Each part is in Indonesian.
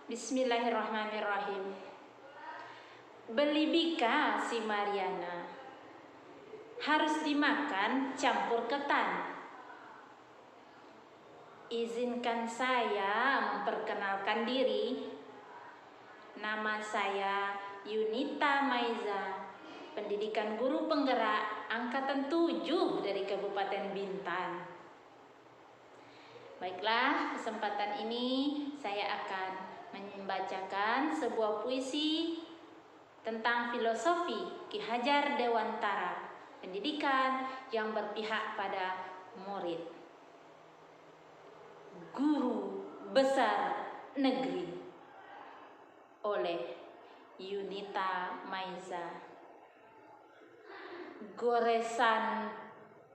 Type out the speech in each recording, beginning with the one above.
Bismillahirrahmanirrahim. Beli bika si Mariana, harus dimakan campur ketan. Izinkan saya memperkenalkan diri. Nama saya Yunita Maiza, pendidikan guru penggerak angkatan 7 dari Kabupaten Bintan. Baiklah, kesempatan ini saya akan membacakan sebuah puisi tentang filosofi Ki Hajar Dewantara, pendidikan yang berpihak pada murid. Guru Besar Negeri oleh Yunita Maiza. Goresan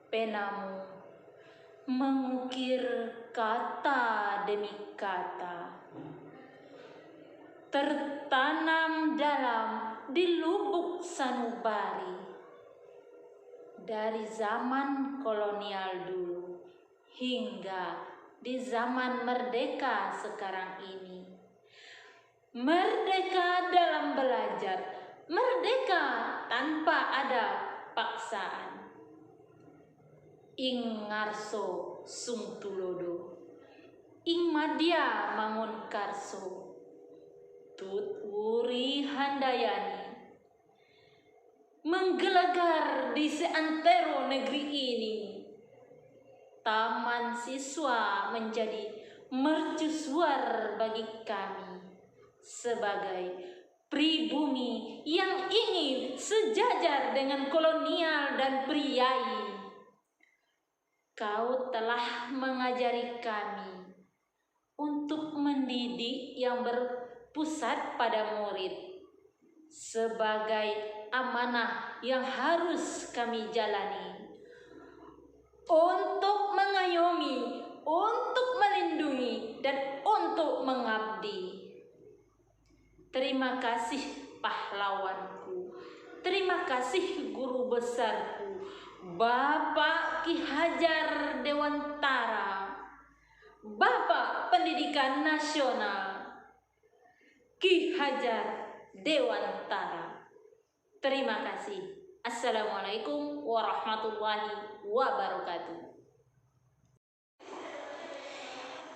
penamu mengukir kata demi kata, tertanam dalam di lubuk sanubari. Dari zaman kolonial dulu hingga di zaman merdeka sekarang ini. Merdeka dalam belajar, merdeka tanpa ada paksaan. Ing ngarso sung tulodo, ing madya mangun karso, tut wuri handayani, menggelegar di seantero negeri ini. Taman siswa menjadi mercusuar bagi kami sebagai pribumi yang ingin sejajar dengan kolonial dan priai. Kau telah mengajari kami untuk mendidik yang berpusat pada murid sebagai amanah yang harus kami jalani, untuk mengayomi, untuk melindungi, dan untuk mengabdi. Terima kasih pahlawanku, terima kasih guru besarku, Bapak Ki Hajar Dewantara, Bapak Pendidikan Nasional Ki Hajar Dewantara. Terima kasih. Assalamualaikum warahmatullahi wabarakatuh.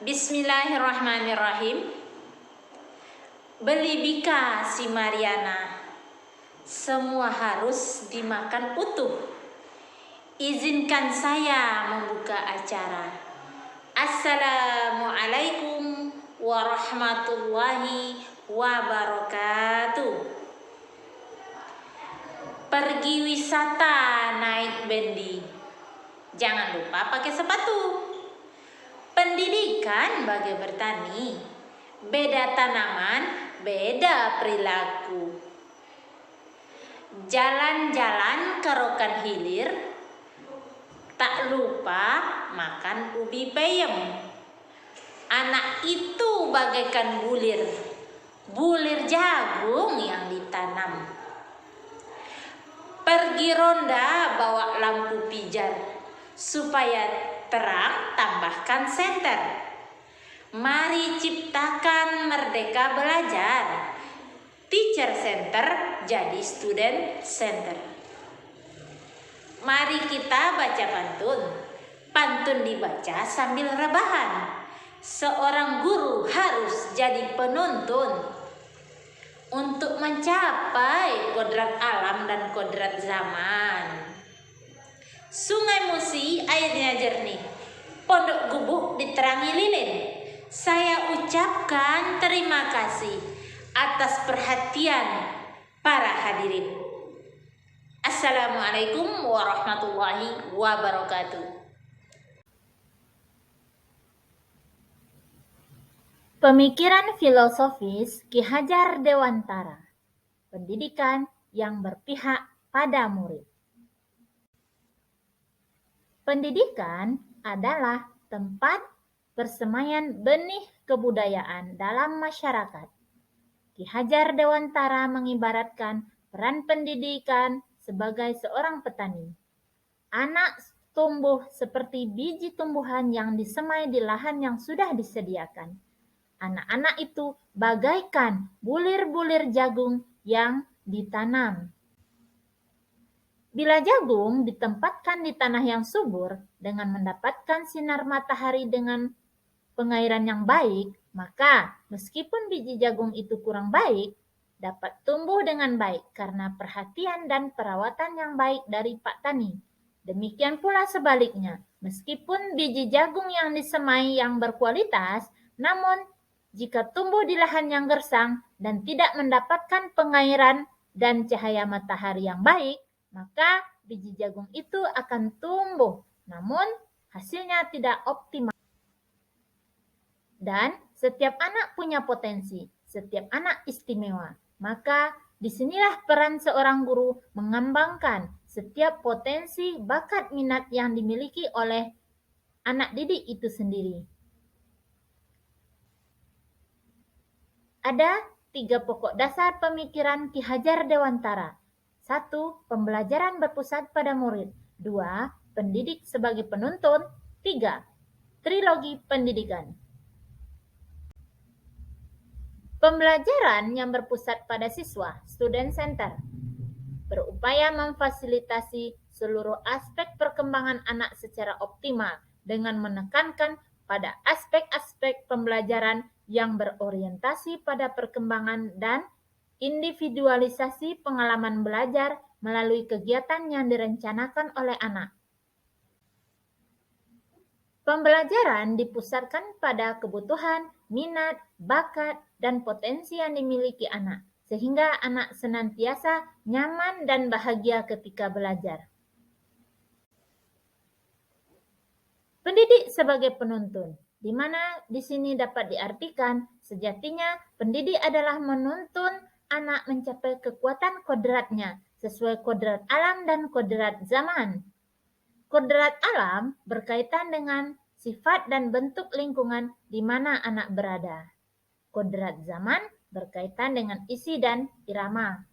Bismillahirrahmanirrahim. Beli bika si Mariana, semua harus dimakan utuh. Izinkan saya membuka acara. Assalamualaikum warahmatullahi wabarakatuh. Pergi wisata naik bendi, jangan lupa pakai sepatu. Pendidikan bagai bertani, beda tanaman, beda perilaku. Jalan-jalan ke Rokan Hilir, tak lupa makan ubi peyem. Anak itu bagaikan bulir, bulir jagung yang ditanam. Pergi ronda bawa lampu pijar, supaya terang tambahkan senter. Mari ciptakan merdeka belajar, teacher center jadi student center. Mari kita baca pantun, pantun dibaca sambil rebahan. Seorang guru harus jadi penuntun untuk mencapai kodrat alam dan kodrat zaman. Sungai Musi airnya jernih, pondok gubuk diterangi lilin. Saya ucapkan terima kasih atas perhatian para hadirin. Assalamualaikum warahmatullahi wabarakatuh. Pemikiran filosofis Ki Hajar Dewantara, pendidikan yang berpihak pada murid. Pendidikan adalah tempat persemaian benih kebudayaan dalam masyarakat. Ki Hajar Dewantara mengibaratkan peran pendidikan sebagai seorang petani. Anak tumbuh seperti biji tumbuhan yang disemai di lahan yang sudah disediakan. Anak-anak itu bagaikan bulir-bulir jagung yang ditanam. Bila jagung ditempatkan di tanah yang subur dengan mendapatkan sinar matahari dengan pengairan yang baik, maka meskipun biji jagung itu kurang baik, dapat tumbuh dengan baik karena perhatian dan perawatan yang baik dari Pak Tani. Demikian pula sebaliknya, meskipun biji jagung yang disemai yang berkualitas, namun jika tumbuh di lahan yang gersang dan tidak mendapatkan pengairan dan cahaya matahari yang baik, maka biji jagung itu akan tumbuh, namun hasilnya tidak optimal. Dan setiap anak punya potensi, setiap anak istimewa. Maka disinilah peran seorang guru mengembangkan setiap potensi, bakat, minat yang dimiliki oleh anak didik itu sendiri. Ada 3 pokok dasar pemikiran Ki Hajar Dewantara. 1. Pembelajaran berpusat pada murid. 2. Pendidik sebagai penuntun. 3. Trilogi pendidikan. Pembelajaran yang berpusat pada siswa, student center, berupaya memfasilitasi seluruh aspek perkembangan anak secara optimal dengan menekankan pada aspek-aspek pembelajaran yang berorientasi pada perkembangan dan individualisasi pengalaman belajar melalui kegiatan yang direncanakan oleh anak. Pembelajaran dipusatkan pada kebutuhan, minat, bakat, dan potensi yang dimiliki anak, sehingga anak senantiasa nyaman dan bahagia ketika belajar. Pendidik sebagai penuntun, di mana di sini dapat diartikan sejatinya pendidik adalah menuntun anak mencapai kekuatan kodratnya sesuai kodrat alam dan kodrat zaman. Kodrat alam berkaitan dengan sifat dan bentuk lingkungan di mana anak berada. Kodrat zaman berkaitan dengan isi dan irama.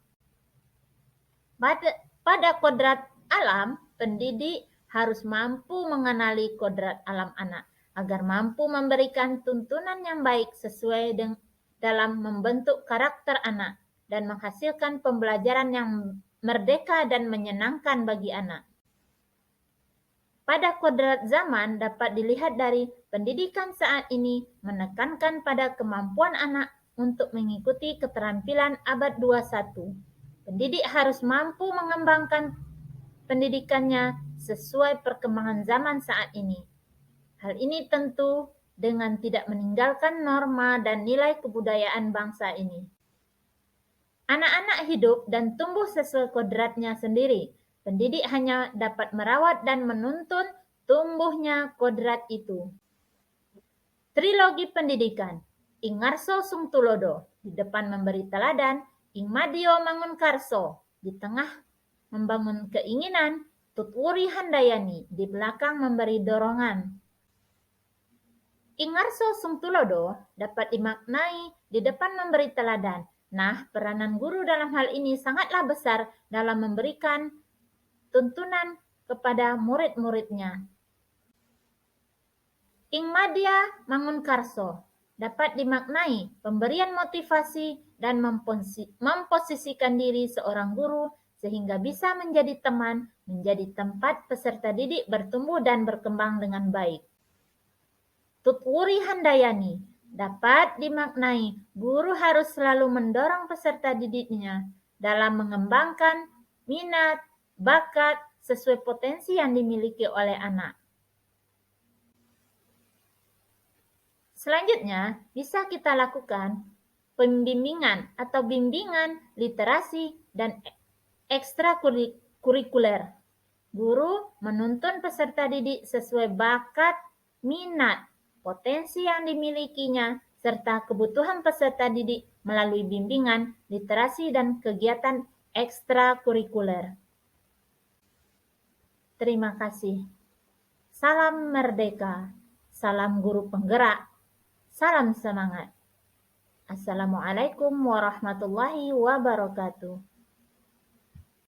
Pada kodrat alam, pendidik harus mampu mengenali kodrat alam anak agar mampu memberikan tuntunan yang baik sesuai dalam membentuk karakter anak dan menghasilkan pembelajaran yang merdeka dan menyenangkan bagi anak. Pada kodrat zaman dapat dilihat dari pendidikan saat ini menekankan pada kemampuan anak untuk mengikuti keterampilan abad 21. Pendidik harus mampu mengembangkan pendidikannya sesuai perkembangan zaman saat ini. Hal ini tentu dengan tidak meninggalkan norma dan nilai kebudayaan bangsa ini. Anak-anak hidup dan tumbuh sesuai kodratnya sendiri. Pendidik hanya dapat merawat dan menuntun tumbuhnya kodrat itu. Trilogi pendidikan. Ing ngarso sung tulodo, di depan memberi teladan, ing madio mangun karso, di tengah membangun keinginan, tutwuri handayani, di belakang memberi dorongan. Ing ngarso sung tulodo dapat dimaknai di depan memberi teladan. Nah, peranan guru dalam hal ini sangatlah besar dalam memberikan tuntunan kepada murid-muridnya. Ing madya mangun karso dapat dimaknai pemberian motivasi dan memposisikan diri seorang guru sehingga bisa menjadi teman, menjadi tempat peserta didik bertumbuh dan berkembang dengan baik. Tutwuri handayani dapat dimaknai guru harus selalu mendorong peserta didiknya dalam mengembangkan minat, bakat sesuai potensi yang dimiliki oleh anak. Selanjutnya, bisa kita lakukan pembimbingan atau bimbingan literasi dan ekstrakurikuler. Guru menuntun peserta didik sesuai bakat, minat, potensi yang dimilikinya, serta kebutuhan peserta didik melalui bimbingan, literasi, dan kegiatan ekstrakurikuler. Terima kasih. Salam merdeka, salam guru penggerak, salam semangat. Assalamualaikum warahmatullahi wabarakatuh.